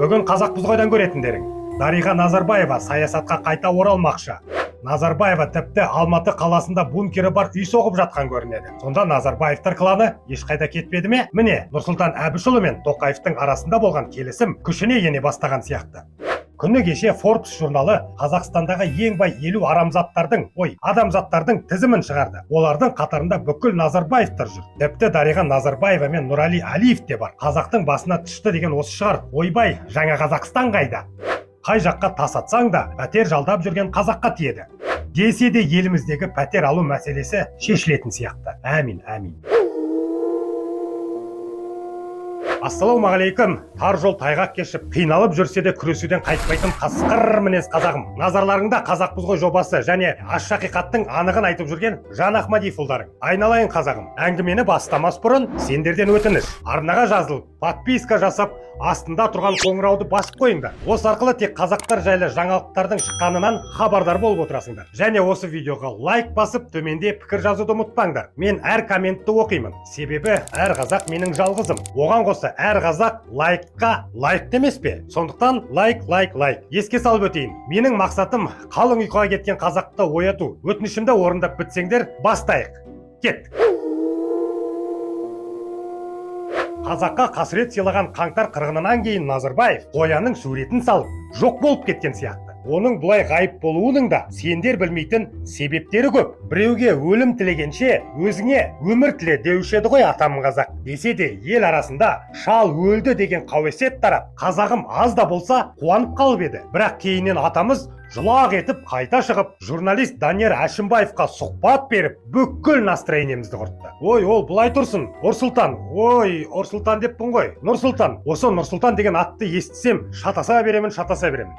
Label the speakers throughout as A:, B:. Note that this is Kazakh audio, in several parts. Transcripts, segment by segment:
A: Бүгін қазақпыз қойдан көретіндерің. Дариға Назарбаева саясатқа қайта оралмақшы. Назарбаева тіпті Алматы қаласында бункері бар үй соғып жатқан көрінеді. Сонда Назарбаевтар кланы ешқайда кетпеді ме? Міне, Нұрсұлтан Әбішұлы мен Тоқаевтың арасында болған келісім күшіне ене бастаған сияқты. Күні кеше Forbes журналы Қазақстандағы ең бай 50 адамзаттардың тізімін шығарды. Олардың қатарында бүкіл Назарбаевтар жүр. Тіпті Дариға Назарбаева мен Нұрали Алиев те бар. Қазақтың басына түсті деген осы шығар. Ойбай, жаңа Қазақстан қайда? Қай жаққа тас атсаң да, пәтер жалдап жүрген қазаққа тиеді. Десе де еліміздегі пәтер алу мәселесі шешілетін сияқты. Әмин, әмин. Ассалаумағалейкум. Тар жол тайғақ кешіп, қиналып жүрсе де күресуден қайтпайтын қасқыр мінез қазағым. Назарларыңда Қазақпыз ғой жобасы және аш ақиқаттың анығын айтып жүрген Жан Ахмадиев ұлдарың. Айналайын қазағым. Әңгімені бастамас бұрын сендерден өтініш. Арнаға жазылып, подписка жасап, астында тұрған қоңырауды басып қойыңдар. Осы арқылы тек қазақтар жайлы жаңалықтардың шыққанынан хабардар болып отырасыңдар. Және осы видеоға лайк басып, төменде пікір жазуды ұмытпаңдар. Мен әр комментті оқимын. Себебі әр қазақ менің жалғызым. Оған қоса әр қазақ лайкқа лайк демес пе? Сондықтан лайк. Еске салып өтейін. Менің мақсатым қалың ұйқыға кеткен қазақты ояту. Өтінішімді орындап бітсеңдер, бастайық. Кет. Қазаққа қасірет сыйлаған қаңтар қырғынынан кейін Назарбаев қоянның суретін салып, жоқ болып кеткен сияқты. Оның бұлай ғайып болуының да сендер білмейтін себептері көп. Біреуге өлім тілегенше, өзіңе өмір тіле деуші еді ғой атамын қазақ. Десе де ел арасында шал өлді деген қауесет тарап, қазағым аз да болса қуанып қалып еді. Бірақ кейіннен атамыз жылақ етіп қайта шығып, журналист Данияр Әшімбаевқа сұхбат беріп, бүкіл настроениемізді құртты. Ой, ол бұлай тұрсын. Орсұлтан деппін ғой. Нұрсұлтан. Осы Нұрсұлтан деген атты естісем, шатаса беремін.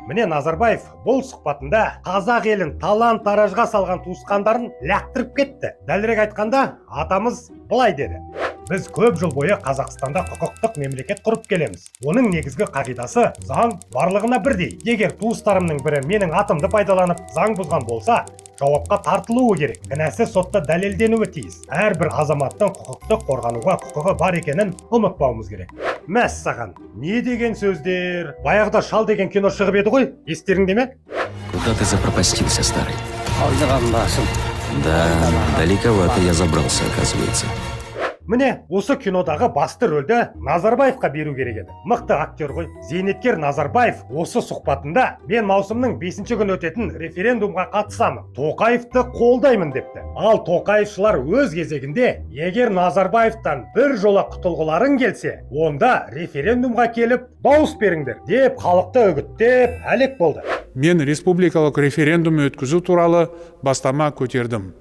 A: Міне Назарбаев бұл сұхбатында қазақ елін талан-таражға салған туысқандарын лақтырып кетті. Дәлірек айтқанда, атамыз былай деді: біз көп жыл бойы Қазақстанда құқықтық мемлекет құрып келеміз. Оның негізгі қағидасы заң барлығына бірдей. Егер туыстарымның бірі менің атымды пайдаланып заң бұзған болса, жауапқа тартылуы керек. Кінәсі сотта дәлелденуі тиіс. Әрбір азаматтың құқықтық қорғануға құқығы бар екенін ұмытпауымыз керек. Мәссаған, не деген сөздер? Баяғыда Шал деген кино шығып еді ғой, естеріңде ме?
B: Куда ты запропастился, старый? Да, далековато я забрался, оказывается.
A: Міне, осы кинодағы басты рөлді Назарбаевқа беру керек еді. Мықты актер ғой. Зейнеткер Назарбаев осы сұхбатында мен маусымның 5-ші күні өтетін референдумға қатысамын, Тоқаевты қолдаймын депті. Ал Тоқаевшылар өз кезегінде, егер Назарбаевтан бір жола құтылғыларың келсе, онда референдумға келіп дауыс беріңдер деп халықты үгіттеп әлек болды.
C: Мен республикалық референдум өткізу туралы бастама көтердім.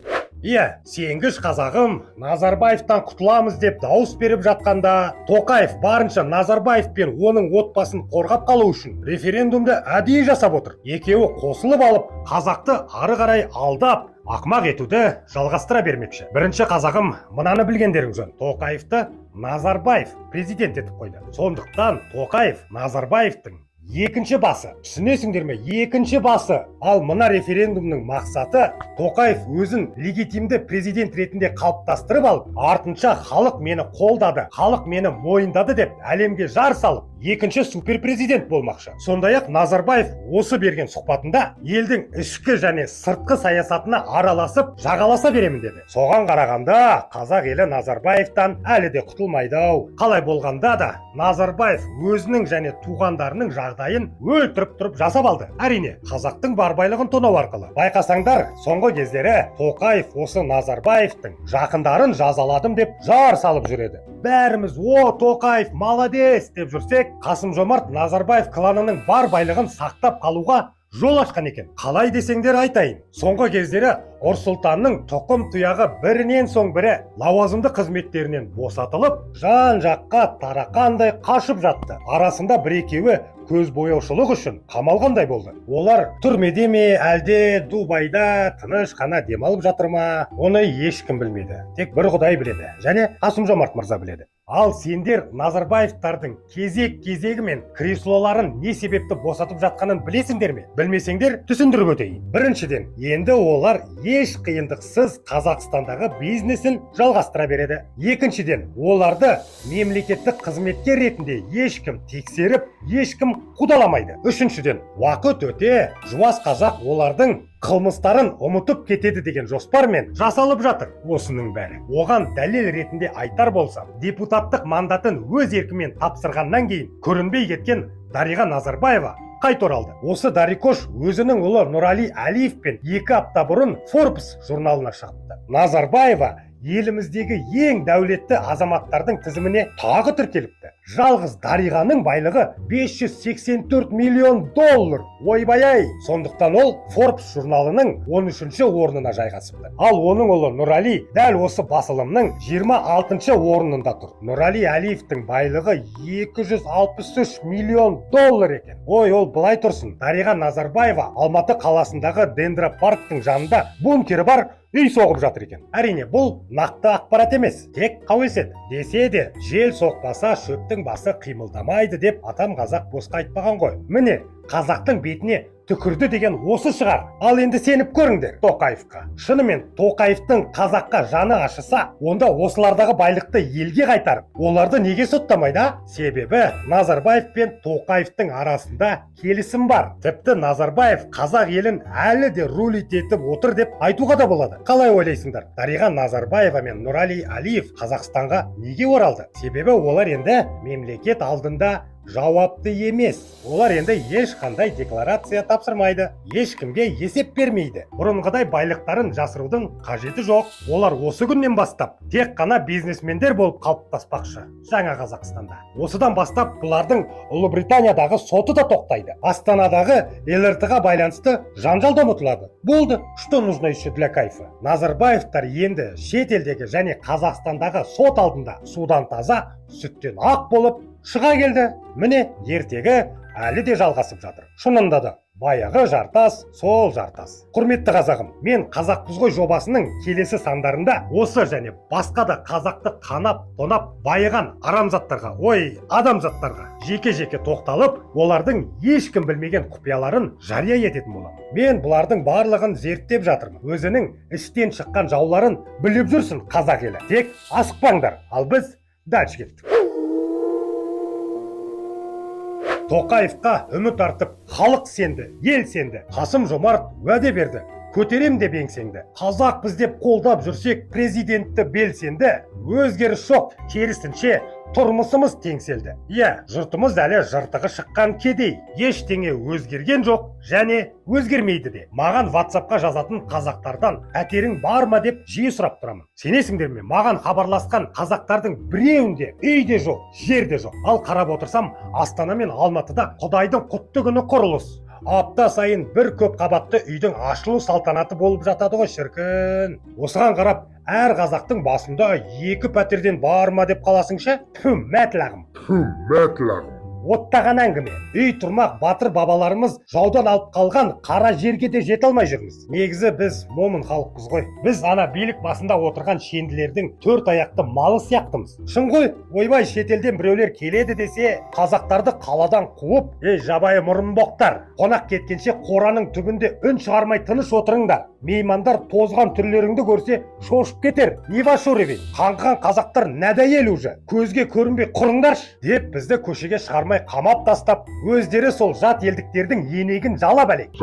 A: Иә, сенгіш қазағым, Назарбаевтан құтыламыз деп дауыс беріп жатқанда, Тоқаев барынша Назарбаев пен оның отбасын қорғап қалу үшін референдумды әдейі жасап отыр. Екеуі қосылып алып, қазақты ары қарай алдап, ақымақ етуді жалғастыра бермекші. Бірінші қазағым, мынаны білгендерің жөн. Тоқаевты Назарбаев президент етіп қойды. Сондықтан Тоқаев Назарбаевтың екінші басы. Түсінесіңдер ме? Екінші басы. Ал мына референдумның мақсаты Тоқаев өзін легитимді президент ретінде қалыптастырып алып, артынша халық мені қолдады, халық мені мойындады деп әлемге жар салып, екінші суперпрезидент болмақшы. Сондай-ақ Назарбаев осы берген сұхбатында елдің ішкі және сыртқы саясатына араласып, жағаласа беремін деді. Соған қарағанда қазақ елі Назарбаевтан әлі де құтылмайды-ау. Қалай болғанда да Назарбаев өзінің және туғандарының жағдайын өлтіріп тұрып жасап алды. Әрине, қазақтың бар байлығын тонау арқылы. Байқасаңдар, соңғы кездері Тоқаев осы Назарбаевтың жақындарын жазаладым деп жар салып жүреді. Бәріміз о Тоқаев молодец деп жүрсек, Қасым-Жомарт Назарбаев кланының бар байлығын сақтап қалуға жол ашқан екен. Қалай десеңдер айтайын. Соңғы кездері Орсұлтанның тұқым тұяғы бірінен соң бірі лауазымды қызметтерінен босатылып, жан-жаққа тарақандай қашып жатты. Арасында бір-екеуі көз бояушылық үшін қамалғандай болды. Олар түрмеде ме, әлде Дубайда тыныш қана демалып жатыр ма, оны ешкім білмеді. Тек бір Құдай біледі, және Қасым-Жомарт мырза біледі. Ал сендер Назарбаевтардың кезек-кезегі мен креслоларын не себепті босатып жатқанын білесіңдер ме? Білмесеңдер түсіндіріп өтейін. Біріншіден, енді олар еш қиындықсыз Қазақстандағы бизнесін жалғастыра береді. Екіншіден, оларды мемлекеттік қызметкер ретінде ешкім тексеріп, ешкім қудаламайды. Үшіншіден, уақыт өте жуас қазақ олардың қылмыстарын ұмытып кетеді деген жоспармен жасалып жатыр. Осының бәрі оған дәлел ретінде айтар болсам, депутаттық мандатын өз еркімен тапсырғаннан кейін көрінбей кеткен Дариға Назарбаева қайта оралды. Осы Дарикош өзінің ұлы Нұрали Әлиевпен 2 апта бұрын Forbes журналына шығыпты. Назарбаева еліміздегі ең дәулетті азаматтардың тізіміне тағы тіркеліпті. Жалғыз Дариғаның байлығы 584 миллион доллар. Ойбай-ай! Сондықтан ол Forbes журналының 13-ші орнына жайғасыпты. Ал оның ұлы Нұрали дәл осы басылымның 26-ші орнында тұр. Нұрали Әлиевтің байлығы 263 миллион доллар екен. Ой, ол былай тұрсын. Дариға Назарбаева Алматы қаласындағы Дендропарктың жанында бункері бар үй соғып жатыр екен. Әрине, бұл нақты ақпарат емес, тек қауесет. Десе де, жел соқпаса шөптің басы қимылдамайды деп атам қазақ босқа айтпаған ғой. Міне, қазақтың бетіне түкірді деген осы шығар. Ал енді сеніп көріңдер Тоқаевқа. Шынымен Тоқаевтың қазаққа жаны ашыса, онда осылардағы байлықты елге қайтарып, оларды неге соттамайды? Себебі Назарбаев пен Тоқаевтың арасында келісім бар. Тіпті Назарбаев қазақ елін әлі де рулит етіп отыр деп айтуға да болады. Қалай ойлайсыңдар? Дариға Назарбаева мен Нұрали Әлиев Қазақстанға неге оралды? Себебі олар енді мемлекет алдында жауапты емес. Олар енді ешқандай декларация тапсырмайды, ешкімге есеп бермейді. Бұрынғыдай байлықтарын жасырудың қажеті жоқ. Олар осы күннен бастап тек қана бизнесмендер болып қалыптаспақшы жаңа Қазақстанда. Осыдан бастап бұлардың Ұлыбританиядағы соты да тоқтайды. Астанадағы ЛРТ-ға байланысты жанжал да ұмытылады. Болды, что нужно еще для кайфа? Назарбаевтар енді шет елдегі және Қазақстандағы сот алдында судан таза, сүттен ақ болып шыға келді. Міне, ертегі әлі де жалғасып жатыр. Шынында да баяғы жартас, сол жартас. Құрметті қазағым, мен Қазақпыз ғой жобасының келесі сандарында осы және басқа да қазақты қанап, тонап, байыған арамзаттарға, адамзаттарға жеке-жеке тоқталып, олардың ешкім білмеген құпияларын жария ететін боламын. Мен бұлардың барлығын зерттеп жатырмын. Өзінің іштен шыққан жауларын біліп жүрсін қазақ елі. Тек асықпаңдар, ал біз дальше кеттік. Тоқаевқа үміт артып, халық сенді, ел сенді. Қасым-Жомарт уәде берді. Көтерем деп еңсеңді. Қазақпыз деп қолдап жүрсек, президентті белсенді. Өзгеріс жоқ, керісінше тұрмысымыз теңселді. Жұртымыз әлі жыртығы шыққан кедей. Ештеңе өзгерген жоқ және өзгермейді де. Маған WhatsApp-қа жазатын қазақтардан пәтерің бар ма деп жиі сұрап тұрамын. Сенесіңдер ме, маған хабарласқан қазақтардың біреуінде үйде жоқ, жерде жоқ. Ал қарап отырсам, Астана мен Алматыда Құдайдың құтты күні құрылыс. Апта сайын бір көп қабатты үйдің ашылу салтанаты болып жатады ғой шіркін. Осыған қарап, әр қазақтың басында 2 пәтерден бар ма деп қаласыңшы? Мәтлағым. Оттаған әңгіме. Үй тұрмақ батыр бабаларымыз жаудан алып қалған қара жерге де жете алмай жүрміз. Негізі біз момын халықпыз ғой. Біз ана билік басында отырған шенділердің 4 аяқты малы сияқтымыз. Шын ғой, ойбай шетелден біреулер келеді десе, қазақтарды қаладан қуып, жабайы мұрынбоқтар, қонақ кеткенше қораның түбінде үн шығармай тыныш отырыңдар. Меймандар тозған түрлеріңді көрсе, шошып кетер. Не ваш уровень? Қаңғыған қазақтар нәдәйел уже. Көзге көрінбей құрыңдаршы деп бізді көшеге шығармай қамап тастап, өздері сол жат елдіктердің енегін жалап әлек.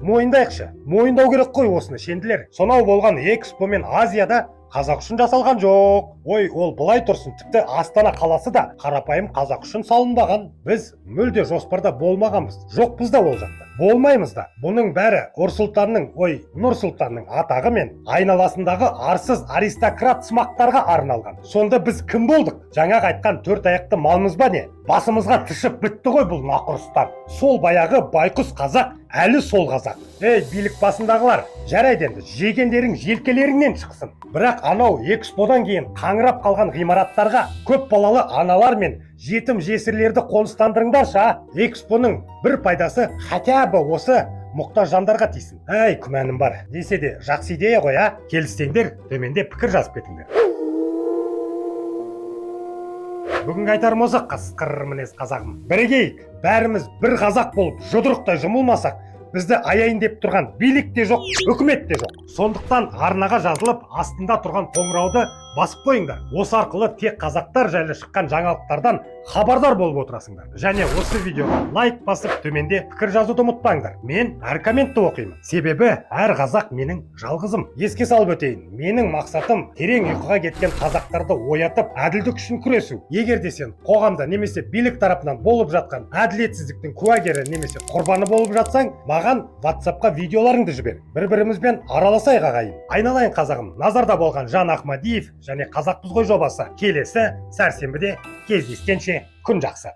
A: Мойындайықшы. Мойындау керек қой осыны шенділер. Сонау болған Экспо мен Азияда қазақ үшін жасалған жоқ. Ол былай тұрсын, тіпті Астана қаласы да қарапайым қазақ үшін салынбаған. Біз мүлде жоспарда болмағанбыз. Жоқпыз да ол жақта. Болмаймыз да. Бұның бәрі Нұр Сұлтанның атағы мен айналасындағы арсыз аристократ сымақтарға арналған. Сонда біз кім болдық? Жаңа айтқан 4 аяқты малмыз ба не? Басымызға тышып бітті ғой бұл нақұрыстан. Сол баяғы байқұс қазақ, әлі сол қазақ. Билік басындағылар, жарайды енді, жегендерің желкелеріңнен шықсын. Бірақ анау Эксподан кейін қаңырап қалған ғимараттарға көп балалы аналар мен жетім жесірлерді қоныстандырыңдаршы. Экспоның бір пайдасы хотя бы осы мұқтаж жандарға тисін. Күмәнім бар. Десе де жақсы идея ғой, келіссеңдер, төменде пікір жазып кетіңдер. Бүгінгі айтарым осы, қасқыр мінез қазағым. Бірігейік, бәріміз бір қазақ болып жұдырықтай жұмылмасақ, бізді аяйын деп тұрған билік те жоқ, үкімет те жоқ. Сондықтан арнаға жазылып астында тұрған қоңырауды басып қойыңдар. Осы арқылы тек қазақтар жайлы шыққан жаңалықтардан хабардар болып отырасыңдар. Және осы видеоға лайк басып төменде пікір жазуды ұмытпаңдар. Мен әр комментті оқимын. Себебі әр қазақ менің жалғызым. Еске салып өтейін, менің мақсатым терең ұйқыға кеткен қазақтарды оятып, әділдік үшін күресу. Егер де сен қоғамда немесе билік тарапынан болып жатқан әділетсіздіктің куәгері немесе құрбаны болып жатсаң, маған WhatsApp-қа видеоларыңды жібер. Бір-бірімізбен араласайық ағайын. Айналайын қазағым, назарда болған Жан Ахмадиев және Қазақпыз ғой жобасы келесі сәрсенбіде кездескенше күн жақсы.